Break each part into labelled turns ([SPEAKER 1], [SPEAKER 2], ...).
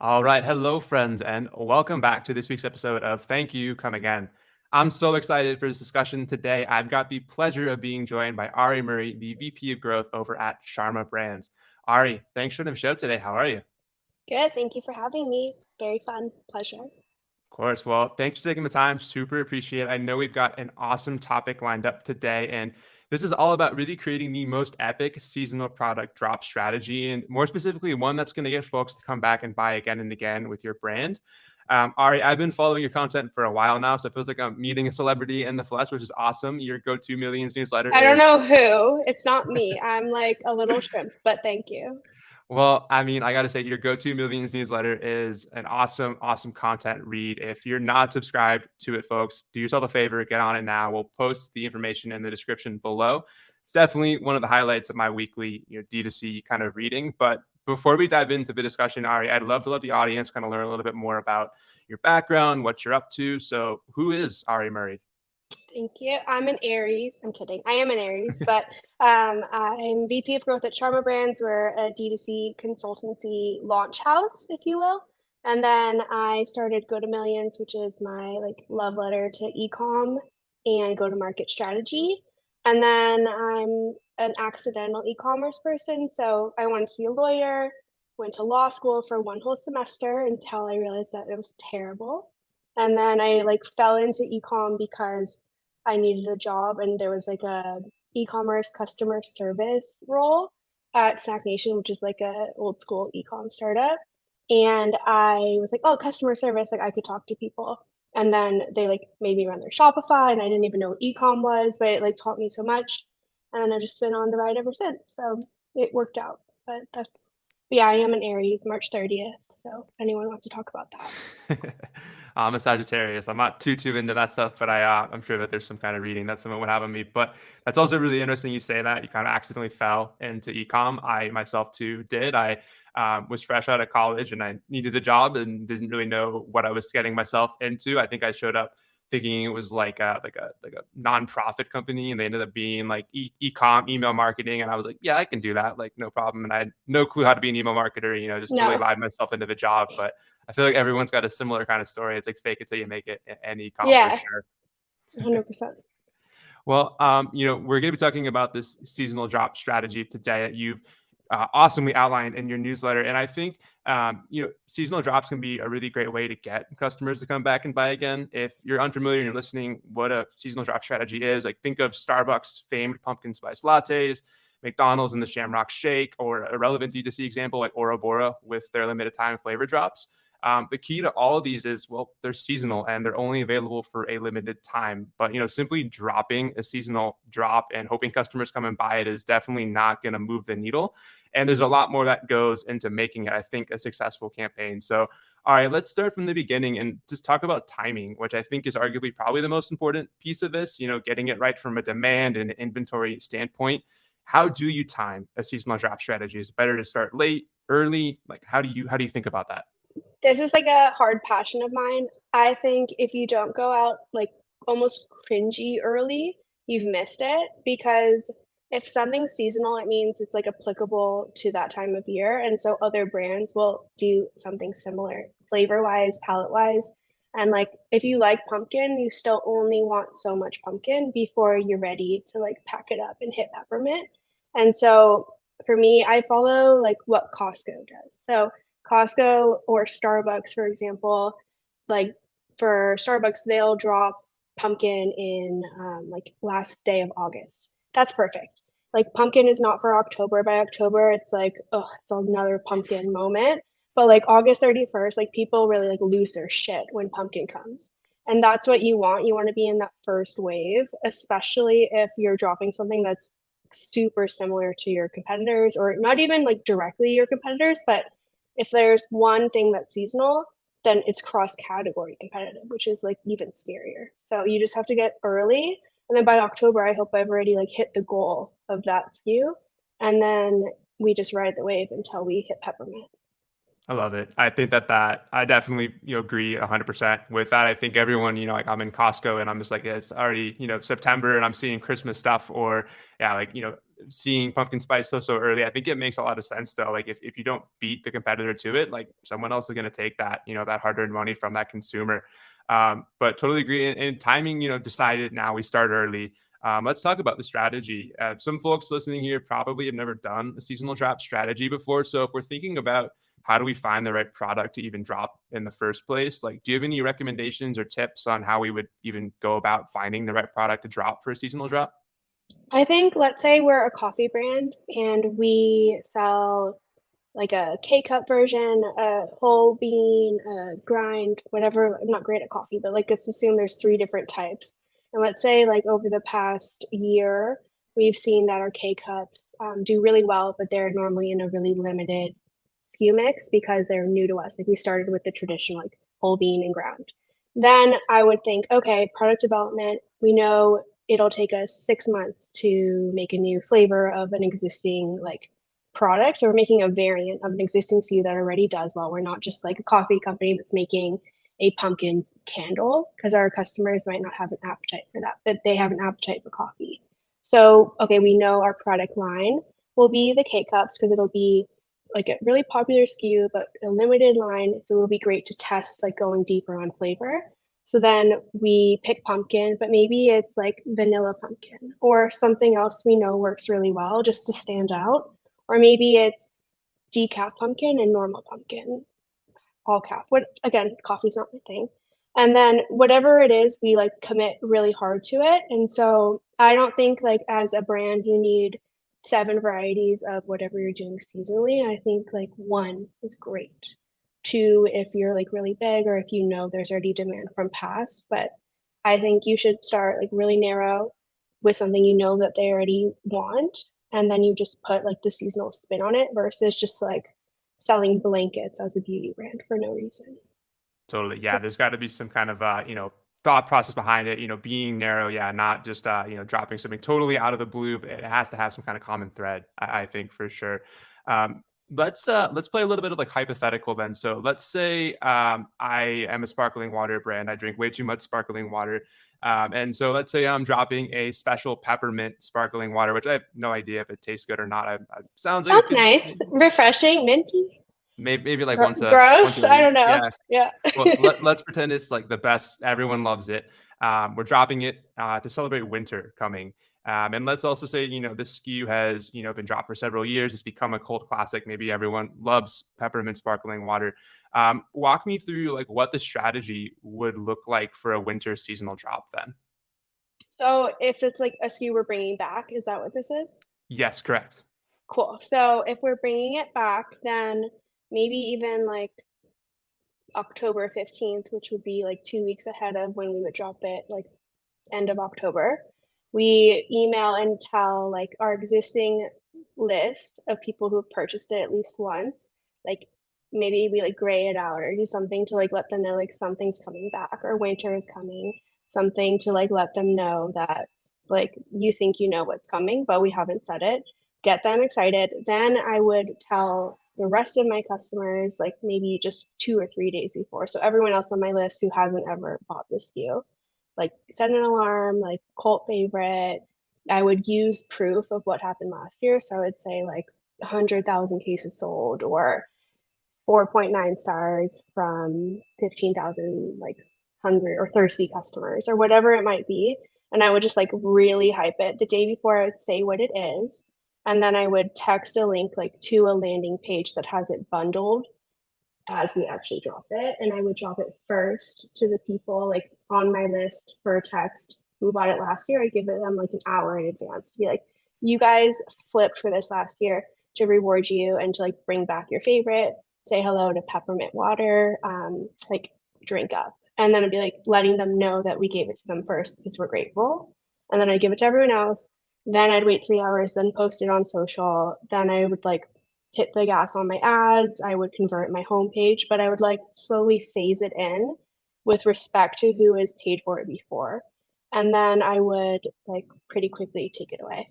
[SPEAKER 1] All right. Hello, friends, and welcome back to this week's episode of Thank You, Come Again. I'm so excited for this discussion today. I've got the pleasure of being joined by Ari Murray, the VP of Growth over at Sharma Brands. Ari, thanks for the show today. How are you?
[SPEAKER 2] Good. Thank you for having me. Very fun. Pleasure.
[SPEAKER 1] Of course. Well, thanks for taking the time. Super appreciate it. I know we've got an awesome topic lined up today, and this is all about really creating the most epic seasonal product drop strategy, and more specifically, one that's going to get folks to come back and buy again and again with your brand. Ari, I've been following your content for a while now, so it feels like I'm meeting a celebrity in the flesh, which is awesome. Your Go-To Millions newsletter
[SPEAKER 2] I don't
[SPEAKER 1] is
[SPEAKER 2] know who. It's not me. I'm like a little shrimp, but thank you.
[SPEAKER 1] Well, I mean, I got to say, your Go-To Millions newsletter is an awesome, awesome content read. If you're not subscribed to it, folks, do yourself a favor, get on it now. We'll post the information in the description below. It's definitely one of the highlights of my weekly, D2C kind of reading. But before we dive into the discussion, Ari, I'd love to let the audience kind of learn a little bit more about your background, what you're up to. So, who is Ari Murray?
[SPEAKER 2] Thank you. I'm an Aries. I'm kidding. I am an Aries, but I'm VP of Growth at Sharma Brands. We're a D2C consultancy launch house, if you will. And then I started Go to Millions, which is my like love letter to ecom and go-to-market strategy. And then I'm an accidental e-commerce person. So I wanted to be a lawyer, went to law school for one whole semester until I realized that it was terrible. And then I like fell into ecom because I needed a job and there was like a e-commerce customer service role at Snack Nation, which is like a old school e-com startup. And I was like, oh, customer service, like I could talk to people. And then they like made me run their Shopify and I didn't even know what e-com was, but it like taught me so much. And I've just been on the ride ever since. So it worked out. But yeah, I am an Aries, March 30th. So if anyone wants to talk about that.
[SPEAKER 1] I'm a Sagittarius. I'm not too into that stuff, but I'm sure that there's some kind of reading that someone would have on me. But that's also really interesting. You say that you kind of accidentally fell into ecom. I myself too did. I was fresh out of college and I needed a job and didn't really know what I was getting myself into. I think I showed up thinking it was like a nonprofit company, and they ended up being like ecom email marketing. And I was like, yeah, I can do that, like no problem. And I had no clue how to be an email marketer. Just totally
[SPEAKER 2] No.
[SPEAKER 1] lied myself into the job. But I feel like everyone's got a similar kind of story. It's like fake it till you make it in ecom for
[SPEAKER 2] Yeah,
[SPEAKER 1] sure.
[SPEAKER 2] 100%.
[SPEAKER 1] Well, we're going to be talking about this seasonal drop strategy today that you've awesomely outlined in your newsletter. And I think, seasonal drops can be a really great way to get customers to come back and buy again. If you're unfamiliar and you're listening, what a seasonal drop strategy is, like think of Starbucks famed pumpkin spice lattes, McDonald's and the Shamrock Shake, or a relevant D2C example like Ouroboros with their limited time flavor drops. The key to all of these is, well, they're seasonal and they're only available for a limited time. But, simply dropping a seasonal drop and hoping customers come and buy it is definitely not going to move the needle. And there's a lot more that goes into making it, I think, a successful campaign. So, all right, let's start from the beginning and just talk about timing, which I think is arguably probably the most important piece of this, getting it right from a demand and inventory standpoint. How do you time a seasonal drop strategy? Is it better to start late, early? Like, how do you think about that?
[SPEAKER 2] This is like a hard passion of mine. I think if you don't go out like almost cringy early, you've missed it because if something's seasonal, it means it's like applicable to that time of year. And so other brands will do something similar, flavor wise, palette wise. And like if you like pumpkin, you still only want so much pumpkin before you're ready to like pack it up and hit peppermint. And so for me, I follow like what Costco does. So Costco or Starbucks, for example, like for Starbucks, they'll drop pumpkin in like last day of August. That's perfect. Like pumpkin is not for October. By October, it's like, oh, it's another pumpkin moment. But like August 31st, like people really like lose their shit when pumpkin comes. And that's what you want. You want to be in that first wave, especially if you're dropping something that's super similar to your competitors or not even like directly your competitors, but if there's one thing that's seasonal, then it's cross category competitive, which is like even scarier. So you just have to get early. And then by October, I hope I've already like hit the goal of that SKU. And then we just ride the wave until we hit peppermint.
[SPEAKER 1] I love it. I think that I definitely agree 100% with that. I think everyone, like I'm in Costco and I'm just like, it's already September and I'm seeing Christmas stuff, or yeah, like seeing pumpkin spice so early, I think it makes a lot of sense though. Like if you don't beat the competitor to it, like someone else is going to take that, that hard-earned money from that consumer. But totally agree. And timing, decided now we start early. Let's talk about the strategy. Some folks listening here probably have never done a seasonal drop strategy before. So if we're thinking about how do we find the right product to even drop in the first place, like, do you have any recommendations or tips on how we would even go about finding the right product to drop for a seasonal drop?
[SPEAKER 2] I think, let's say we're a coffee brand and we sell like a K-cup version, a whole bean, a grind, whatever. I'm not great at coffee, but like let's assume there's three different types. And let's say like over the past year, we've seen that our K-cups do really well, but they're normally in a really limited SKU mix because they're new to us. Like we started with the traditional like whole bean and ground. Then I would think, okay, product development, we know it'll take us 6 months to make a new flavor of an existing like product. So we're making a variant of an existing SKU that already does well. We're not just like a coffee company that's making a pumpkin candle because our customers might not have an appetite for that, but they have an appetite for coffee. So, okay, we know our product line will be the K cups because it'll be like a really popular SKU, but a limited line. So it'll be great to test like going deeper on flavor. So then we pick pumpkin, but maybe it's like vanilla pumpkin or something else we know works really well just to stand out. Or maybe it's decaf pumpkin and normal pumpkin, all calf. What again, coffee's not my thing. And then whatever it is, we like commit really hard to it. And so I don't think like as a brand you need 7 varieties of whatever you're doing seasonally. I think like one is great. Two, if you're like really big or if you know there's already demand from past, but I think you should start like really narrow with something you know that they already want, and then you just put like the seasonal spin on it versus just like selling blankets as a beauty brand for no reason.
[SPEAKER 1] Totally. Yeah. There's got to be some kind of, thought process behind it, being narrow. Yeah. Not just, dropping something totally out of the blue, but it has to have some kind of common thread, I think for sure. Um, let's play a little bit of like hypothetical then. So let's say I am a sparkling water brand. I drink way too much sparkling water. And so let's say I'm dropping a special peppermint sparkling water, which I have no idea if it tastes good or not. Sounds like it
[SPEAKER 2] Sounds
[SPEAKER 1] could
[SPEAKER 2] nice, refreshing, minty.
[SPEAKER 1] maybe like once
[SPEAKER 2] Gross.
[SPEAKER 1] a
[SPEAKER 2] I
[SPEAKER 1] week.
[SPEAKER 2] don't know.
[SPEAKER 1] Yeah.
[SPEAKER 2] Yeah.
[SPEAKER 1] Well, let's pretend it's like the best. Everyone loves it. We're dropping it to celebrate winter coming. And let's also say, this SKU has, been dropped for several years. It's become a cult classic. Maybe everyone loves peppermint sparkling water. Walk me through like what the strategy would look like for a winter seasonal drop then.
[SPEAKER 2] So if it's like a SKU we're bringing back, is that what this is?
[SPEAKER 1] Yes, correct.
[SPEAKER 2] Cool. So if we're bringing it back, then maybe even like October 15th, which would be like 2 weeks ahead of when we would drop it, like end of October, we email and tell like our existing list of people who have purchased it at least once, like maybe we like gray it out or do something to like let them know like something's coming back or winter is coming, something to like let them know that like you think you know what's coming, but we haven't said it. Get them excited. Then I would tell the rest of my customers like maybe just 2 or 3 days before. So everyone else on my list who hasn't ever bought this SKU, like set an alarm, like cult favorite. I would use proof of what happened last year. So I would say like 100,000 cases sold or 4.9 stars from 15,000 like hungry or thirsty customers or whatever it might be. And I would just like really hype it. The day before, I would say what it is. And then I would text a link like to a landing page that has it bundled as we actually drop it. And I would drop it first to the people like on my list for a text who bought it last year. I give it them like an hour in advance to be like, you guys flipped for this last year, to reward you and to like bring back your favorite, say hello to peppermint water, like drink up. And then I'd be like letting them know that we gave it to them first because we're grateful. And then I give it to everyone else. Then I'd wait 3 hours, then post it on social. Then I would like hit the gas on my ads. I would convert my homepage, but I would like slowly phase it in with respect to who has paid for it before. And then I would like pretty quickly take it away.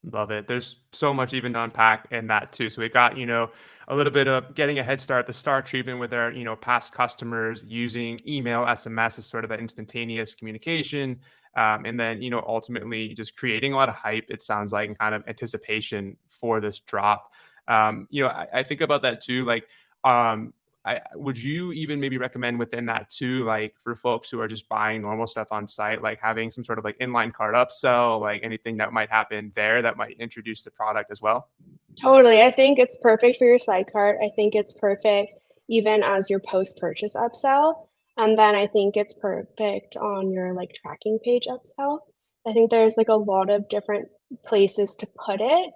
[SPEAKER 1] Love it. There's so much even to unpack in that too. So we got, a little bit of getting a head start, the start treatment with our, past customers using email, SMS as sort of that instantaneous communication. And then, ultimately just creating a lot of hype, it sounds like, and kind of anticipation for this drop. I think about that too. Like, would you even maybe recommend within that too, like for folks who are just buying normal stuff on site, like having some sort of like inline cart upsell, like anything that might happen there that might introduce the product as well?
[SPEAKER 2] Totally. I think it's perfect for your side cart. I think it's perfect even as your post-purchase upsell. And then I think it's perfect on your like tracking page upsell. I think there's like a lot of different places to put it,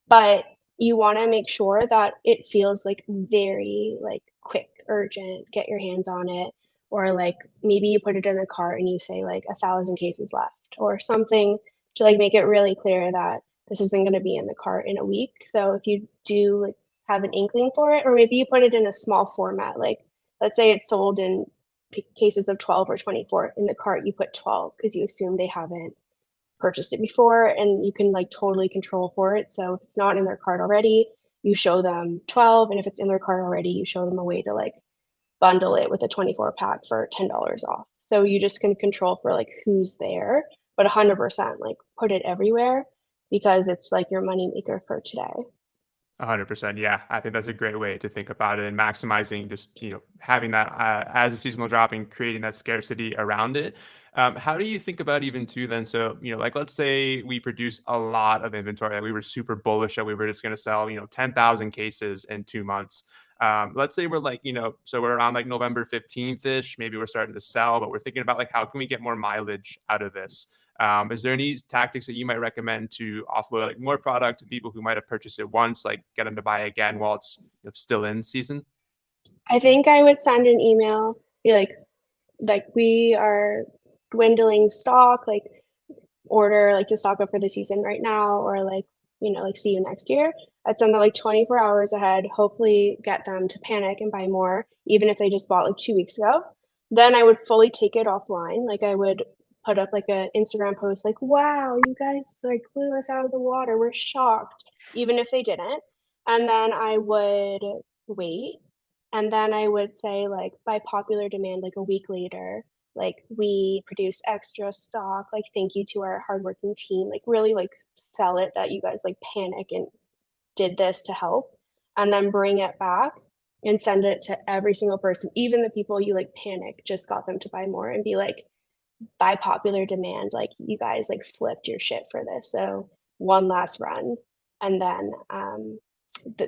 [SPEAKER 2] but you want to make sure that it feels like very like quick, urgent, get your hands on it. Or like maybe you put it in the cart and you say like 1,000 cases left or something to like make it really clear that this isn't going to be in the cart in a week. So if you do like have an inkling for it, or maybe you put it in a small format, like let's say it's sold in cases of 12 or 24, in the cart you put 12 because you assume they haven't purchased it before, and you can like totally control for it. So if it's not in their cart already, you show them 12, and if it's in their cart already, you show them a way to like bundle it with a 24 pack for $10 off. So you just can control for like who's there, but 100% like put it everywhere because it's like your money maker for today.
[SPEAKER 1] 100%. Yeah, I think that's a great way to think about it, and maximizing just having that as a seasonal drop and creating that scarcity around it. How do you think about even too then? So like let's say we produce a lot of inventory that we were super bullish that we were just going to sell 10,000 cases in 2 months. Let's say we're like so we're around like November 15th ish. Maybe we're starting to sell, but we're thinking about like how can we get more mileage out of this? Is there any tactics that you might recommend to offload like more product to people who might have purchased it once, like get them to buy again while it's still in season?
[SPEAKER 2] I think I would send an email, be like we are dwindling stock, like order like to stock up for the season right now, or like like see you next year. I'd send that like 24 hours ahead, hopefully get them to panic and buy more, even if they just bought like 2 weeks ago. Then I would fully take it offline. Like I would put up like an Instagram post like, wow, you guys like blew us out of the water, we're shocked, even if they didn't. And then I would wait, and then I would say like by popular demand, like a week later, like we produce extra stock, like thank you to our hardworking team, like really like sell it that you guys like panic and did this to help, and then bring it back and send it to every single person, even the people you like panic just got them to buy more, and be like, by popular demand, like you guys like flipped your shit for this, so one last run. And then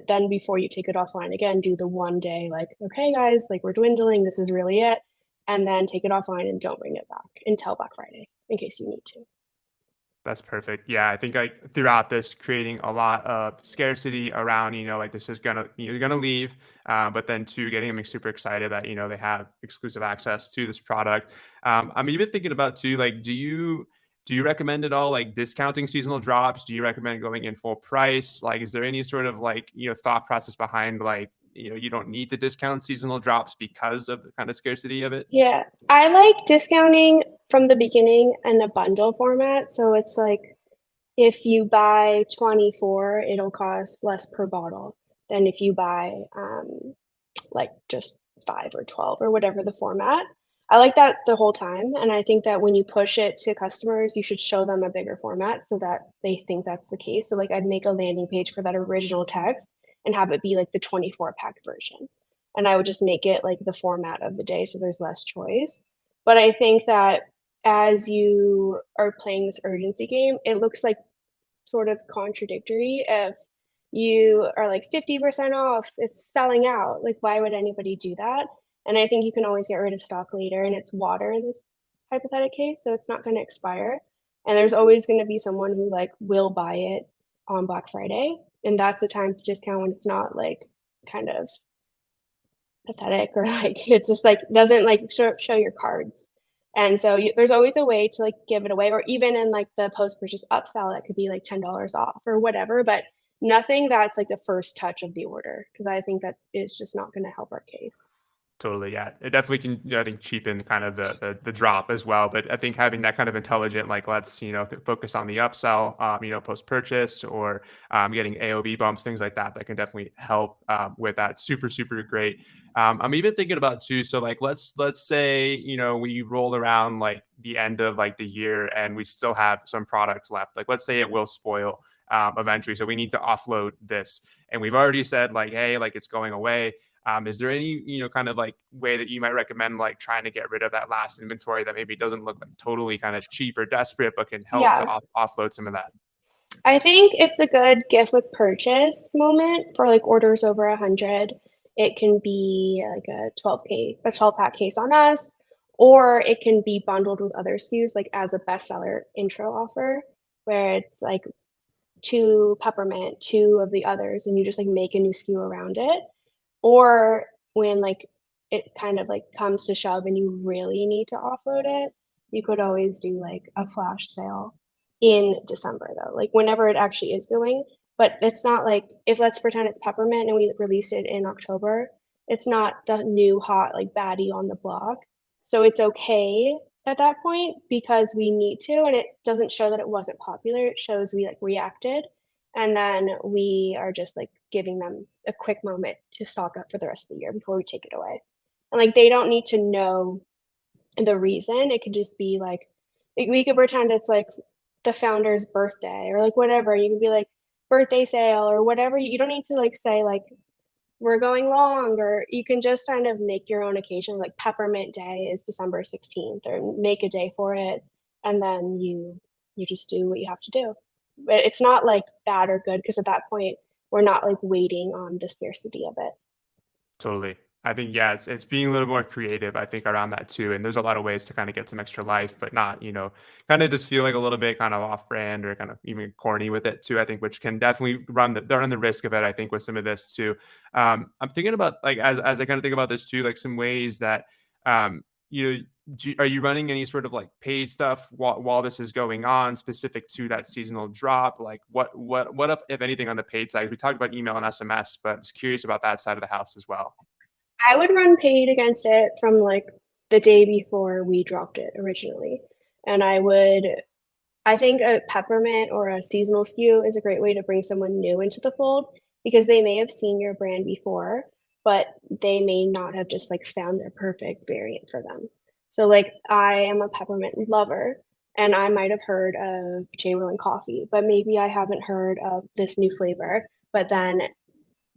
[SPEAKER 2] then before you take it offline again, do the 1 day like, okay guys, like we're dwindling, this is really it, and then take it offline and don't bring it back until Black Friday in case you need to.
[SPEAKER 1] That's perfect. Yeah, I think like throughout this, creating a lot of scarcity around, like this is gonna you're gonna leave, but then two, getting them super excited that they have exclusive access to this product. I'm even thinking about too, like, do you recommend at all like discounting seasonal drops? Do you recommend going in full price? Like, is there any sort of like thought process behind like you don't need to discount seasonal drops because of the kind of scarcity of it?
[SPEAKER 2] Yeah, I like discounting from the beginning in a bundle format. So it's like if you buy 24, it'll cost less per bottle than if you buy like just 5 or 12 or whatever the format. I like that the whole time. And I think that when you push it to customers, you should show them a bigger format so that they think that's the case. So like I'd make a landing page for that original text and have it be like the 24 pack version. And I would just make it like the format of the day so there's less choice. But I think that as you are playing this urgency game, it looks like sort of contradictory if you are like 50% off, it's selling out. Like, why would anybody do that? And I think you can always get rid of stock later, and it's water in this hypothetical case, so it's not going to expire. And there's always going to be someone who like will buy it on Black Friday, and that's the time to discount when it's not like kind of pathetic or like it's just like doesn't like show your cards. And so there's always a way to like give it away, or even in like the post-purchase upsell that could be like $10 off or whatever, but nothing that's like the first touch of the order, because I think that is just not going to help our case.
[SPEAKER 1] Totally, yeah. It definitely can, I think, cheapen kind of the drop as well. But I think having that kind of intelligent, like, let's focus on the upsell, post purchase, or getting AOV bumps, things like that, that can definitely help with that. Super, super great. I'm even thinking about too. So like, let's say we roll around like the end of like the year and we still have some products left. Like, let's say it will spoil eventually, so we need to offload this, and we've already said like, hey, like it's going away. Is there any, kind of like way that you might recommend like trying to get rid of that last inventory that maybe doesn't look like totally kind of cheap or desperate, but can help to
[SPEAKER 2] Yeah.
[SPEAKER 1] offload some of that?
[SPEAKER 2] I think it's a good gift with purchase moment for like orders over 100. It can be like a 12 pack case on us, or it can be bundled with other SKUs, like as a bestseller intro offer, where it's like two peppermint, two of the others, and you just like make a new SKU around it. Or when like it kind of like comes to shove and you really need to offload it, you could always do like a flash sale in December though, like whenever it actually is going. But it's not like, if let's pretend it's peppermint and we release it in October, it's not the new hot like baddie on the block. So it's okay at that point because we need to, and it doesn't show that it wasn't popular. It shows we like reacted, and then we are just like giving them a quick moment to stock up for the rest of the year before we take it away. And like they don't need to know the reason. It could just be like we could pretend it's like the founder's birthday or like whatever. You can be like birthday sale or whatever. You don't need to like say like we're going long, or you can just kind of make your own occasion. Like peppermint day is December 16th, or make a day for it, and then you just do what you have to do. But it's not like bad or good because at that point we're not like waiting on the scarcity of it.
[SPEAKER 1] Totally. I think, yeah, it's being a little more creative, I think, around that too. And there's a lot of ways to kind of get some extra life, but not, kind of just feel like a little bit kind of off brand or kind of even corny with it too, I think, which can definitely run the risk of it, I think, with some of this too. I'm thinking about like as I kind of think about this too, like some ways that you are you running any sort of like paid stuff while this is going on specific to that seasonal drop? Like what if anything on the paid side? We talked about email and SMS, but I'm just curious about that side of the house as well.
[SPEAKER 2] I would run paid against it from like the day before we dropped it originally. And I think a peppermint or a seasonal SKU is a great way to bring someone new into the fold because they may have seen your brand before, but they may not have just like found their perfect variant for them. So like I am a peppermint lover and I might have heard of J. Rolling coffee, but maybe I haven't heard of this new flavor. But then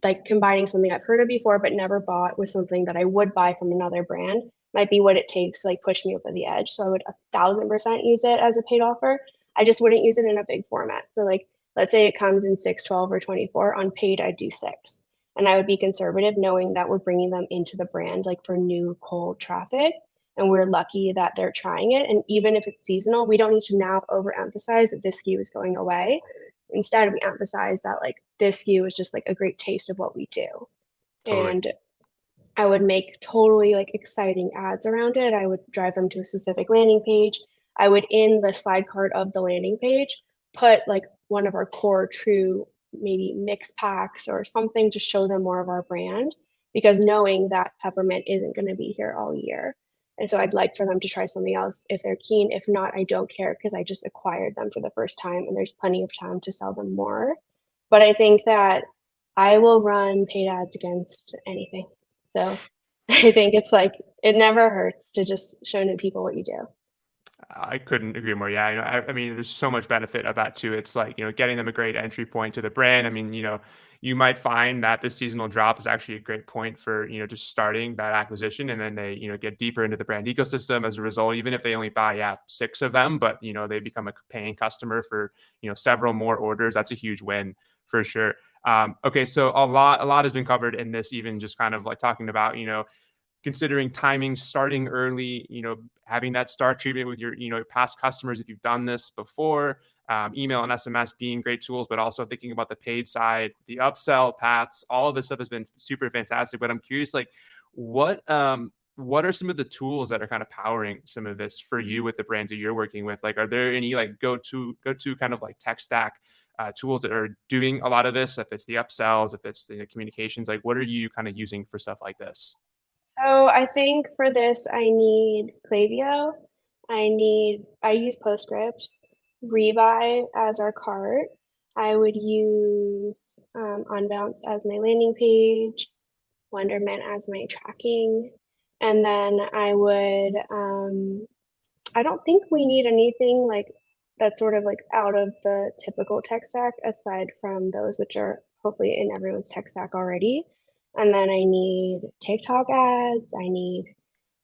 [SPEAKER 2] like combining something I've heard of before but never bought with something that I would buy from another brand might be what it takes to like push me over the edge. So I would 1,000% use it as a paid offer. I just wouldn't use it in a big format. So like let's say it comes in 6, 12, or 24. On paid, I'd do 6. And I would be conservative knowing that we're bringing them into the brand like for new cold traffic. And we're lucky that they're trying it. And even if it's seasonal, we don't need to now overemphasize that this SKU is going away. Instead, we emphasize that like this SKU is just like a great taste of what we do.
[SPEAKER 1] Totally.
[SPEAKER 2] And I would make totally like exciting ads around it. I would drive them to a specific landing page. I would, in the slide card of the landing page, put like one of our core true maybe mix packs or something to show them more of our brand, because knowing that peppermint isn't going to be here all year. And so I'd like for them to try something else if they're keen. If not, I don't care because I just acquired them for the first time and there's plenty of time to sell them more. But I think that I will run paid ads against anything. So I think it's like it never hurts to just show new people what you do.
[SPEAKER 1] I couldn't agree more. Yeah, I mean, there's so much benefit of that too. It's like, getting them a great entry point to the brand. I mean, you might find that the seasonal drop is actually a great point for, just starting that acquisition, and then they, get deeper into the brand ecosystem as a result, even if they only buy, 6 of them, but, they become a paying customer for, several more orders. That's a huge win for sure. Okay. So a lot has been covered in this, even just kind of like talking about, considering timing, starting early, having that start treatment with your, past customers if you've done this before, email and SMS being great tools, but also thinking about the paid side, the upsell paths, all of this stuff has been super fantastic. But I'm curious, like, what are some of the tools that are kind of powering some of this for you with the brands that you're working with? Like, are there any like go-to kind of like tech stack tools that are doing a lot of this? If it's the upsells, if it's the communications, like what are you kind of using for stuff like this?
[SPEAKER 2] So I think for this, I need Klaviyo. I use Postscript, Rebuy as our cart. I would use Unbounce as my landing page, Wonderment as my tracking, and then I don't think we need anything like that's sort of like out of the typical tech stack aside from those which are hopefully in everyone's tech stack already. And then I need TikTok ads, I need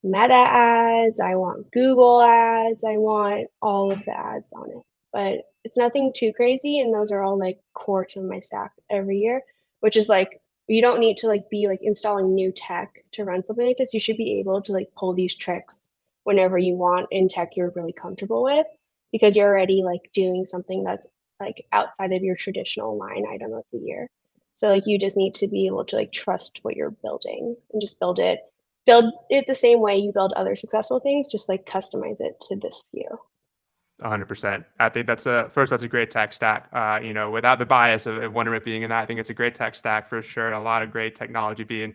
[SPEAKER 2] Meta ads, I want Google ads, I want all of the ads on it. But it's nothing too crazy, and those are all like core to my stack every year, which is like you don't need to like be like installing new tech to run something like this. You should be able to like pull these tricks whenever you want in tech you're really comfortable with because you're already like doing something that's like outside of your traditional line item of the year. So like you just need to be able to like trust what you're building and just build it the same way you build other successful things, just like customize it to this SKU.
[SPEAKER 1] 100%. I think that's a great tech stack. Without the bias of Wonderment being in that, I think it's a great tech stack for sure. And a lot of great technology being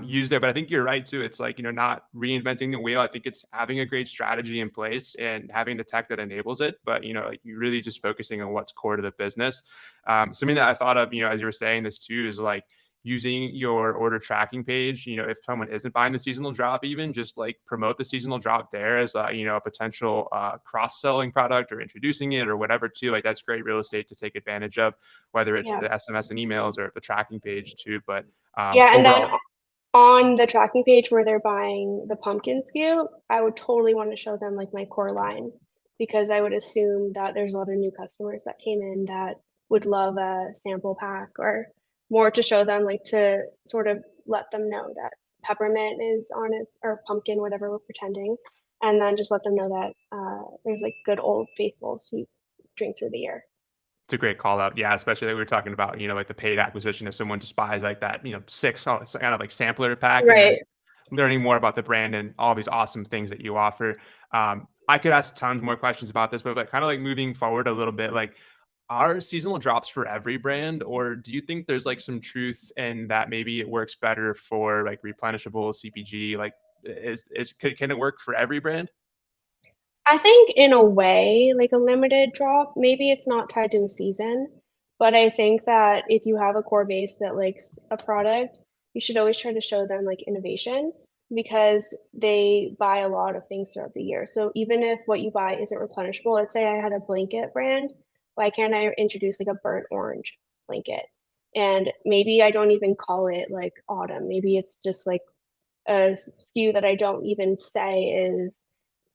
[SPEAKER 1] used there. But I think you're right too. It's like, not reinventing the wheel. I think it's having a great strategy in place and having the tech that enables it. But, like you really just focusing on what's core to the business. Something that I thought of, as you were saying this too, is like, using your order tracking page, if someone isn't buying the seasonal drop, even just like promote the seasonal drop there as a potential cross-selling product or introducing it or whatever too. Like that's great real estate to take advantage of, whether it's
[SPEAKER 2] Yeah.
[SPEAKER 1] the SMS and emails or the tracking page too. But
[SPEAKER 2] Yeah. And then
[SPEAKER 1] overall,
[SPEAKER 2] on the tracking page where they're buying the pumpkin SKU, I would totally want to show them like my core line because I would assume that there's a lot of new customers that came in that would love a sample pack or more to show them, like to sort of let them know that peppermint is on its or pumpkin, whatever we're pretending, and then just let them know that there's like good old faithful sweet drink through the year.
[SPEAKER 1] it's a great call out. Yeah, especially like we were talking about, like the paid acquisition. If someone just buys like that, six kind of like sampler pack and then
[SPEAKER 2] Right.
[SPEAKER 1] learning more about the brand and all these awesome things that you offer. I could ask tons more questions about this, but kind of like moving forward a little bit, like are seasonal drops for every brand, or do you think there's like some truth in that maybe it works better for like replenishable CPG? Like, can it work for every brand?
[SPEAKER 2] I think in a way, like a limited drop, maybe it's not tied to a season, but I think that if you have a core base that likes a product, you should always try to show them like innovation because they buy a lot of things throughout the year. So even if what you buy isn't replenishable, let's say I had a blanket brand, why can't I introduce like a burnt orange blanket? And maybe I don't even call it like autumn. Maybe it's just like a SKU that I don't even say is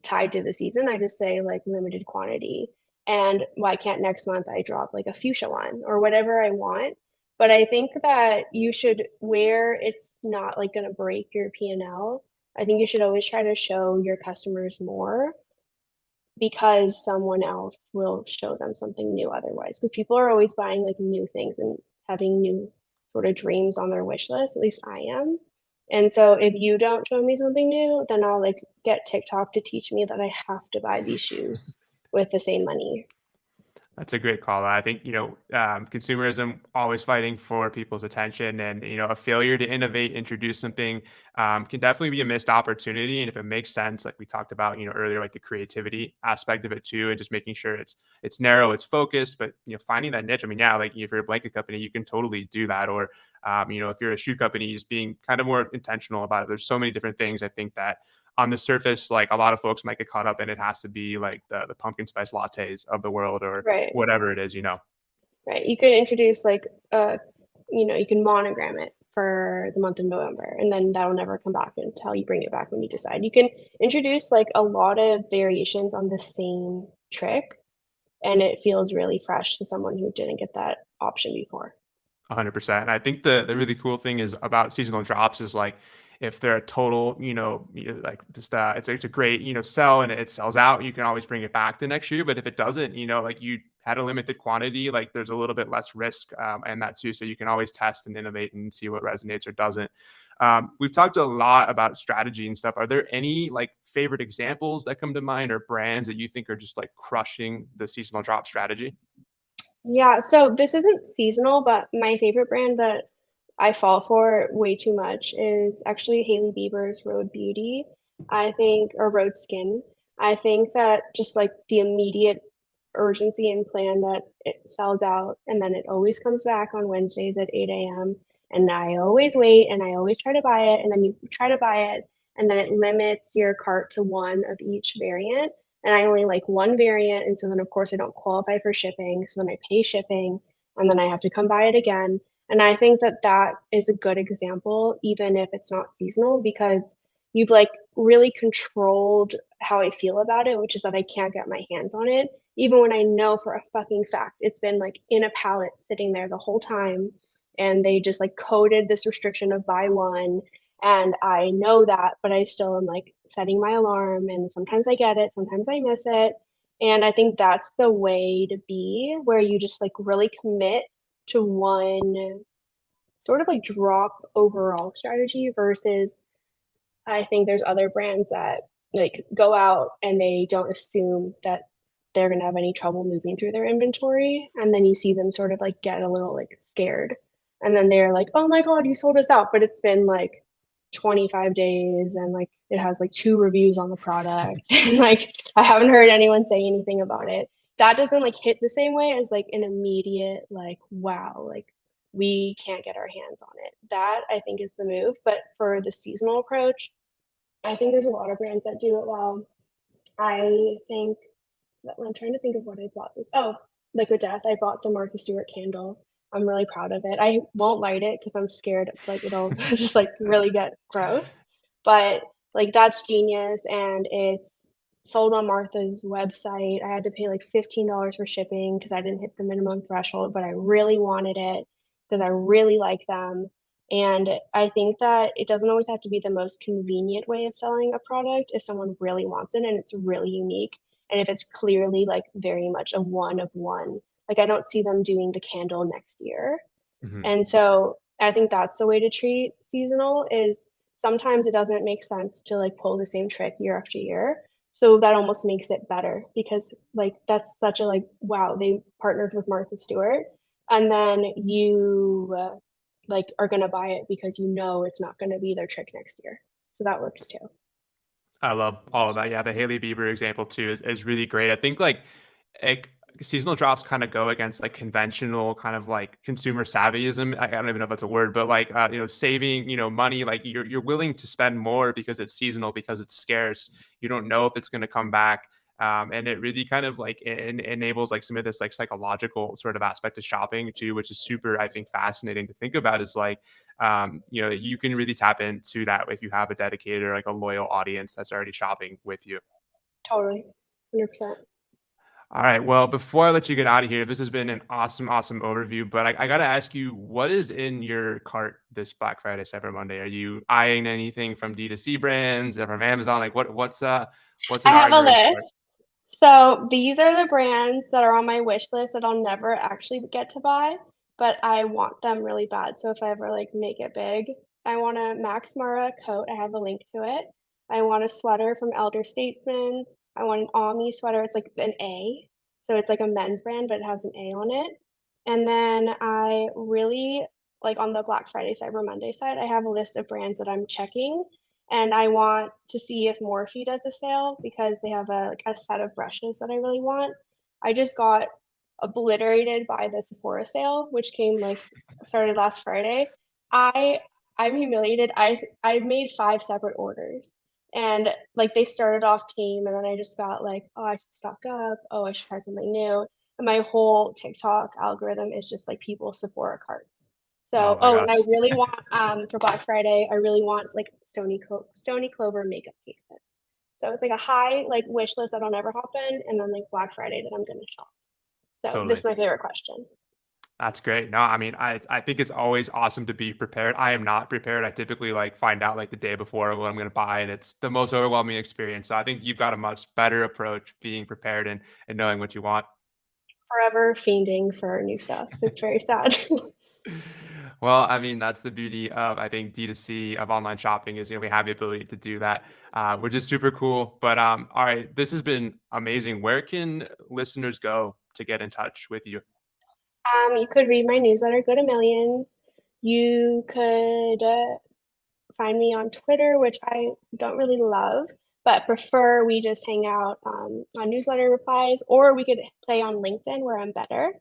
[SPEAKER 2] tied to the season. I just say like limited quantity. And why can't next month I drop like a fuchsia one or whatever I want? But I think that you should, where it's not like going to break your P&L, I think you should always try to show your customers more because someone else will show them something new otherwise. Because people are always buying like new things and having new sort of dreams on their wish list. At least I am. And so if you don't show me something new, then I'll like get TikTok to teach me that I have to buy these shoes with the same money.
[SPEAKER 1] That's a great call. I think, consumerism always fighting for people's attention and, a failure to innovate, introduce something can definitely be a missed opportunity. And if it makes sense, like we talked about, earlier, like the creativity aspect of it too, and just making sure it's narrow, it's focused, but, finding that niche. I mean, yeah, like if you're a blanket company, you can totally do that. Or, if you're a shoe company, just being kind of more intentional about it. There's so many different things I think that on the surface, like a lot of folks might get caught up in it has to be like the pumpkin spice lattes of the world or
[SPEAKER 2] Right.
[SPEAKER 1] whatever it is.
[SPEAKER 2] Right. You can introduce like you can monogram it for the month of November and then that'll never come back until you bring it back when you decide. You can introduce like a lot of variations on the same trick and it feels really fresh to someone who didn't get that option before.
[SPEAKER 1] 100%. And I think the really cool thing is about seasonal drops is like if they're a total, like just it's a great, sell and it sells out, you can always bring it back the next year. But if it doesn't, like you had a limited quantity, like there's a little bit less risk and that too. So you can always test and innovate and see what resonates or doesn't. We've talked a lot about strategy and stuff. Are there any like favorite examples that come to mind or brands that you think are just like crushing the seasonal drop strategy?
[SPEAKER 2] Yeah, so this isn't seasonal, but my favorite brand that I fall for way too much is actually Hailey Bieber's Rhode Beauty. I think, or Rhode Skin. I think that just like the immediate urgency and plan that it sells out and then it always comes back on Wednesdays at 8 a.m. And I always wait and I always try to buy it. And then you try to buy it and then it limits your cart to one of each variant. And I only like one variant. And so then, of course, I don't qualify for shipping. So then I pay shipping and then I have to come buy it again. And I think that that is a good example, even if it's not seasonal, because you've like really controlled how I feel about it, which is that I can't get my hands on it, even when I know for a fucking fact it's been like in a pallet sitting there the whole time. And they just like coded this restriction of buy one. And I know that, but I still am like setting my alarm. And sometimes I get it, sometimes I miss it. And I think that's the way to be, where you just like really commit to one sort of like drop overall strategy versus I think there's other brands that like go out and they don't assume that they're going to have any trouble moving through their inventory. And then you see them sort of like get a little like scared. And then they're like, oh my God, you sold us out. But it's been like 25 days and like it has like 2 reviews on the product. And like I haven't heard anyone say anything about it. That doesn't like hit the same way as like an immediate, like, wow, like we can't get our hands on it. That I think is the move. But for the seasonal approach, I think there's a lot of brands that do it well. I think that I'm trying to think of what I bought this. Oh, Liquid Death. I bought the Martha Stewart candle. I'm really proud of it. I won't light it because I'm scared like it'll just like really get gross. But like that's genius and it's sold on Martha's website. I had to pay like $15 for shipping because I didn't hit the minimum threshold, but I really wanted it because I really like them. And I think that it doesn't always have to be the most convenient way of selling a product if someone really wants it and it's really unique. And if it's clearly like very much a one of one, like I don't see them doing the candle next year.
[SPEAKER 1] Mhm.
[SPEAKER 2] And so I think that's the way to treat seasonal is sometimes it doesn't make sense to like pull the same trick year after year. So that almost makes it better because like that's such a like wow, they partnered with Martha Stewart and then you like are going to buy it because you know it's not going to be their trick next year. So that works too.
[SPEAKER 1] I love all of that. Yeah, the Hailey Bieber example too is really great. I think like seasonal drops kind of go against like conventional kind of like consumer savvyism. I don't even know if that's a word, but like saving money. Like you're willing to spend more because it's seasonal because it's scarce. You don't know if it's going to come back. And it really kind of like enables like some of this like psychological sort of aspect of shopping too, which is super, I think, fascinating to think about. Is like you can really tap into that if you have a dedicated or like a loyal audience that's already shopping with you.
[SPEAKER 2] Totally. 100%.
[SPEAKER 1] All right. Well, before I let you get out of here, this has been an awesome, awesome overview. But I got to ask you, what is in your cart this Black Friday, Cyber Monday? Are you eyeing anything from D2C brands or from Amazon? Like what's
[SPEAKER 2] I
[SPEAKER 1] in
[SPEAKER 2] have a
[SPEAKER 1] your cart?
[SPEAKER 2] list. So these are the brands that are on my wish list that I'll never actually get to buy, but I want them really bad. So if I ever like make it big, I want a Max Mara coat. I have a link to it. I want a sweater from Elder Statesman. I want an Omni sweater. It's like an A. So it's like a men's brand, but it has an A on it. And then I really like on the Black Friday, Cyber Monday side, I have a list of brands that I'm checking and I want to see if Morphe does a sale because they have a set of brushes that I really want. I just got obliterated by the Sephora sale, which came like started last Friday. I I'm humiliated. I made 5 separate orders and like they started off tame and then I just got like, oh, I should stock up. Oh, I should try something new. And my whole TikTok algorithm is just like people Sephora carts.
[SPEAKER 1] Oh
[SPEAKER 2] So,
[SPEAKER 1] my
[SPEAKER 2] oh, and I
[SPEAKER 1] gosh.
[SPEAKER 2] really want for Black Friday, I really want like Stony Clover makeup cases. So it's like a high like wish list that'll never happen, and then like Black Friday that I'm gonna shop. So this
[SPEAKER 1] Totally.
[SPEAKER 2] is my favorite question.
[SPEAKER 1] That's great. No, I mean, I think it's always awesome to be prepared. I am not prepared. I typically like find out like the day before what I'm going to buy, and it's the most overwhelming experience. So I think you've got a much better approach being prepared and knowing what you want.
[SPEAKER 2] Forever fiending for new stuff. It's very sad.
[SPEAKER 1] Well, I mean, that's the beauty of I think D2C of online shopping is we have the ability to do that, which is super cool. But all right, this has been amazing. Where can listeners go to get in touch with you?
[SPEAKER 2] You could read my newsletter, Go to Millions. You could find me on Twitter, which I don't really love, but prefer we just hang out on newsletter replies, or we could play on LinkedIn where I'm better.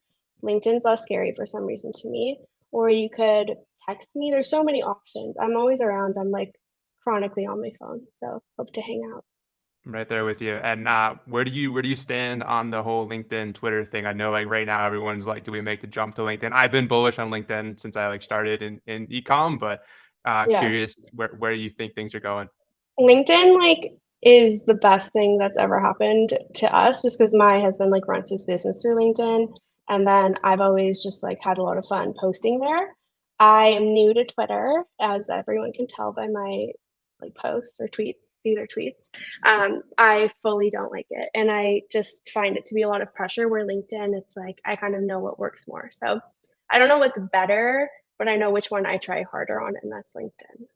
[SPEAKER 2] LinkedIn's less scary for some reason to me. Or you could text me. There's so many options. I'm always around. I'm like chronically on my phone. So hope to hang out.
[SPEAKER 1] I'm right there with you. And where do you stand on the whole LinkedIn Twitter thing? I know like right now everyone's like, do we make the jump to LinkedIn? I've been bullish on LinkedIn since I like started in ecom, but
[SPEAKER 2] Yeah.
[SPEAKER 1] curious where you think things are going.
[SPEAKER 2] LinkedIn like is the best thing that's ever happened to us just because my husband like runs his business through LinkedIn and then I've always just like had a lot of fun posting there. I am new to Twitter, as everyone can tell by my like posts or tweets, see their tweets. I fully don't like it. And I just find it to be a lot of pressure where LinkedIn, it's like I kind of know what works more. So I don't know what's better, but I know which one I try harder on, and that's LinkedIn.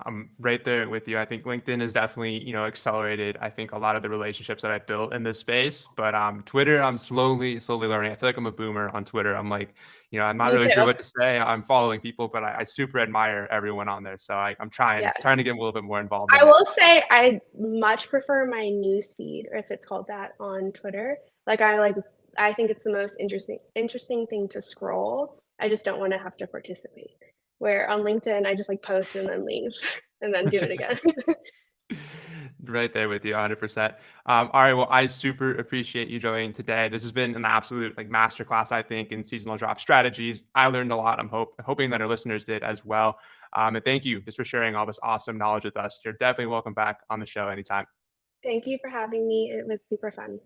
[SPEAKER 1] I'm right there with you. I think LinkedIn has definitely, accelerated, I think, a lot of the relationships that I built in this space. But Twitter, I'm slowly learning. I feel like I'm a boomer on Twitter. I'm like, I'm not
[SPEAKER 2] Me
[SPEAKER 1] really sure
[SPEAKER 2] too.
[SPEAKER 1] what to say. I'm following people, but I super admire everyone on there. So I'm trying
[SPEAKER 2] Yeah.
[SPEAKER 1] trying to get a little bit more involved
[SPEAKER 2] I
[SPEAKER 1] in it.
[SPEAKER 2] will say I much prefer my news feed, or if it's called that, on Twitter. I think it's the most interesting thing to scroll. I just don't want to have to participate. Where on LinkedIn I just like post and then leave and then do it again.
[SPEAKER 1] Right there with you 100%. All right, well, I super appreciate you joining today. This has been an absolute like masterclass, I think, in seasonal drop strategies. I learned a lot. I'm hoping that our listeners did as well. And thank you just for sharing all this awesome knowledge with us. You're definitely welcome back on the show anytime.
[SPEAKER 2] Thank you for having me. It was super fun.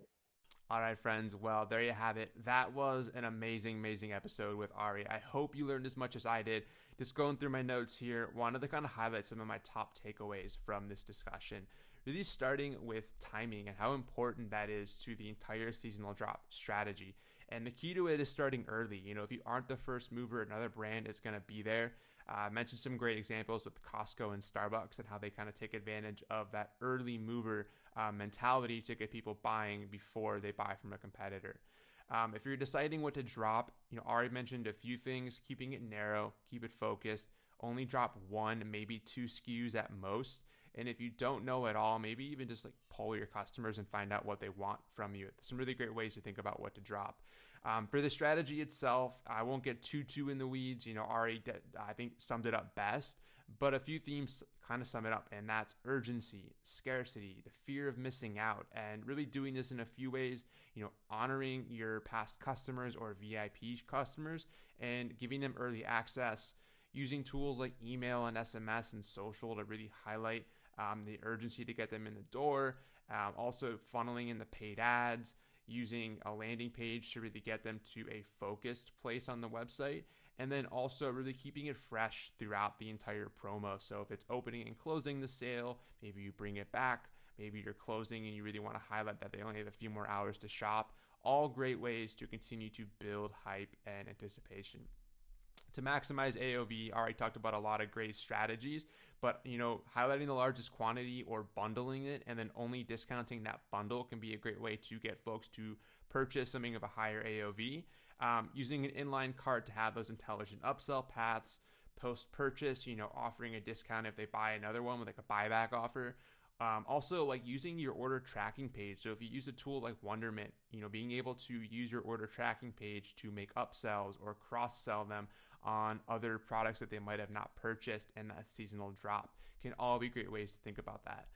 [SPEAKER 1] All right, friends. Well, there you have it. That was an amazing episode with Ari. I hope you learned as much as I did. Just going through my notes here, wanted to kind of highlight some of my top takeaways from this discussion. Really starting with timing and how important that is to the entire seasonal drop strategy. And the key to it is starting early. If you aren't the first mover, another brand is going to be there. I mentioned some great examples with Costco and Starbucks and how they kind of take advantage of that early mover mentality to get people buying before they buy from a competitor. If you're deciding what to drop, Ari mentioned a few things: keeping it narrow, keep it focused, only drop one, maybe two SKUs at most. And if you don't know at all, maybe even just like poll your customers and find out what they want from you. Some really great ways to think about what to drop. For the strategy itself, I won't get too in the weeds. Ari, I think, summed it up best, but a few themes kind of sum it up, and that's urgency, scarcity, the fear of missing out, and really doing this in a few ways. Honoring your past customers or VIP customers and giving them early access, using tools like email and SMS and social to really highlight the urgency to get them in the door. Also funneling in the paid ads, using a landing page to really get them to a focused place on the website, and then also really keeping it fresh throughout the entire promo. So if it's opening and closing the sale, maybe you bring it back. Maybe you're closing and you really want to highlight that they only have a few more hours to shop. All great ways to continue to build hype and anticipation. To maximize AOV, I already talked about a lot of great strategies, but highlighting the largest quantity or bundling it and then only discounting that bundle can be a great way to get folks to purchase something of a higher AOV. Using an inline cart to have those intelligent upsell paths. Post purchase, offering a discount if they buy another one with like a buyback offer. Also, like using your order tracking page. So if you use a tool like Wonderment, being able to use your order tracking page to make upsells or cross sell them on other products that they might have not purchased in that seasonal drop can all be great ways to think about that.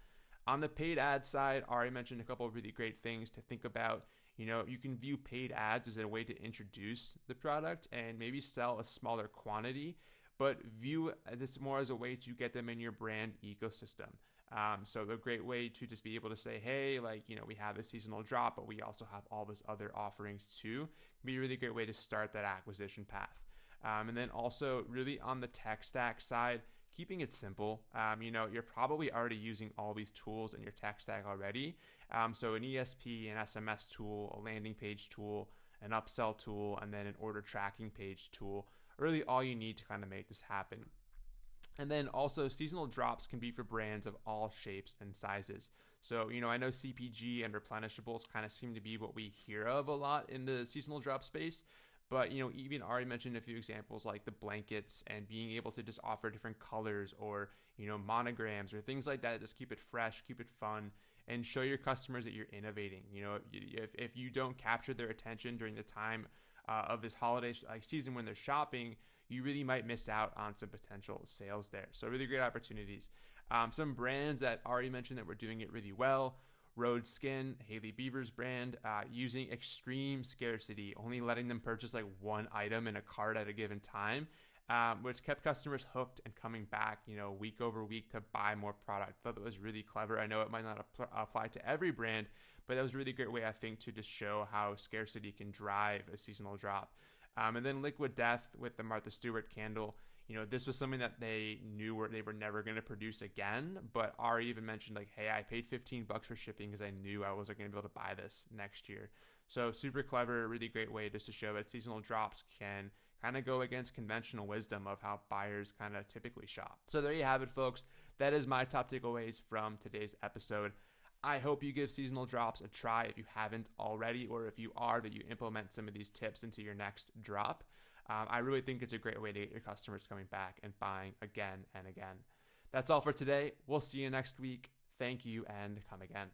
[SPEAKER 1] On the paid ad side, Ari mentioned a couple of really great things to think about. You can view paid ads as a way to introduce the product and maybe sell a smaller quantity, but view this more as a way to get them in your brand ecosystem. So a great way to just be able to say, hey, we have a seasonal drop, but we also have all this other offerings too. Can be a really great way to start that acquisition path. And then also really on the tech stack side, keeping it simple. You're probably already using all these tools in your tech stack already. So an ESP, an SMS tool, a landing page tool, an upsell tool, and then an order tracking page tool. Really all you need to kind of make this happen. And then also seasonal drops can be for brands of all shapes and sizes. So, I know CPG and replenishables kind of seem to be what we hear of a lot in the seasonal drop space, But, even Ari mentioned a few examples like the blankets and being able to just offer different colors or, monograms or things like that. Just keep it fresh, keep it fun, and show your customers that you're innovating. If you don't capture their attention during the time of this holiday season when they're shopping, you really might miss out on some potential sales there. So really great opportunities. Some brands that Ari mentioned that were doing it really well: Rhode Skin, Hailey Bieber's brand, using extreme scarcity, only letting them purchase like one item in a cart at a given time, which kept customers hooked and coming back, week over week to buy more product. I thought that was really clever. I know it might not apply to every brand, but that was a really great way, I think, to just show how scarcity can drive a seasonal drop. And then Liquid Death with the Martha Stewart Candle. This was something that they knew they were never going to produce again. But Ari even mentioned like, hey, I paid $15 for shipping because I knew I wasn't going to be able to buy this next year. So super clever, really great way just to show that seasonal drops can kind of go against conventional wisdom of how buyers kind of typically shop. So there you have it, folks. That is my top takeaways from today's episode. I hope you give seasonal drops a try if you haven't already, or if you are, that you implement some of these tips into your next drop. I really think it's a great way to get your customers coming back and buying again and again. That's all for today. We'll see you next week. Thank you, and come again.